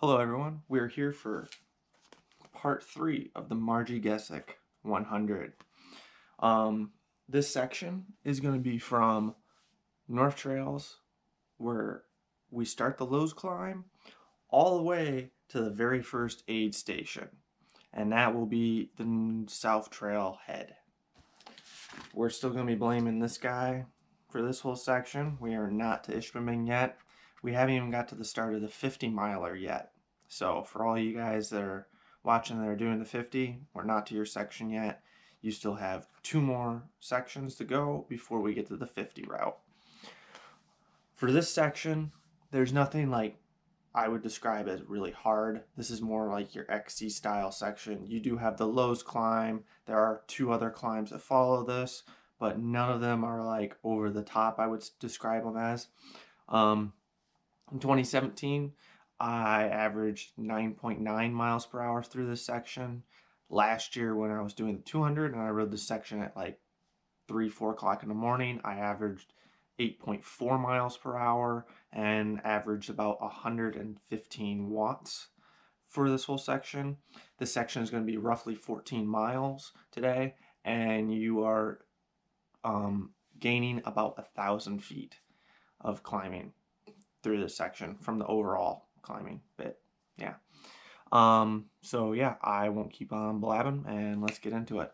Hello everyone, we're here for part 3 of the Marji Gesick 100. This section is going to be from North Trails, where we start the Lowe's climb, all the way to the very first aid station, and that will be the South Trail head. We're still going to be blaming this guy for this whole section. We are not to Ishpeming yet. We haven't even got to the start of the 50 miler yet. So for all you guys that are watching that are doing the 50, we're not to your section yet. You still have 2 more sections to go before we get to the 50 route. For this section, there's nothing like I would describe as really hard. This is more like your XC style section. You do have the Lowe's climb. There are 2 other climbs that follow this, but none of them are like over the top, I would describe them as. In 2017, I averaged 9.9 miles per hour through this section. Last year when I was doing the 200 and I rode this section at like 4 o'clock in the morning, I averaged 8.4 miles per hour and averaged about 115 watts for this whole section. This section is going to be roughly 14 miles today, and you are gaining about 1,000 feet of climbing through this section from the overall climbing bit. Yeah. So yeah, I won't keep on blabbing and let's get into it.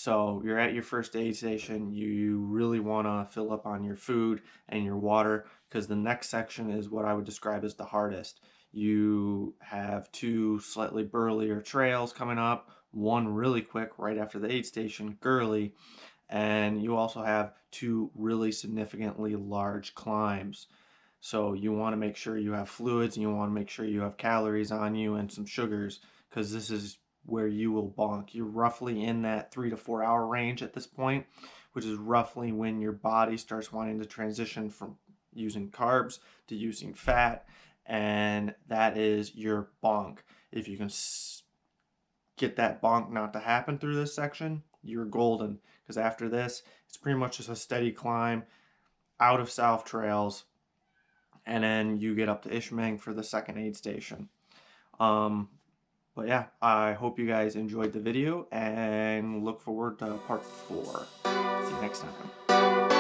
So you're at your first aid station. You really want to fill up on your food and your water, because the next section is what I would describe as the hardest. You have 2 slightly burlier trails coming up, one really quick right after the aid station, girly, and you also have 2 really significantly large climbs. So you want to make sure you have fluids, and you want to make sure you have calories on you and some sugars, because this is where you will bonk. You're roughly in that 3 to 4 hour range at this point, which is roughly when your body starts wanting to transition from using carbs to using fat, and that is your bonk. If you can get that bonk not to happen through this section, you're golden, because after this, it's pretty much just a steady climb out of South Trails, and then you get up to Ishmang for the second aid station. But yeah, I hope you guys enjoyed the video and look forward to part 4. See you next time.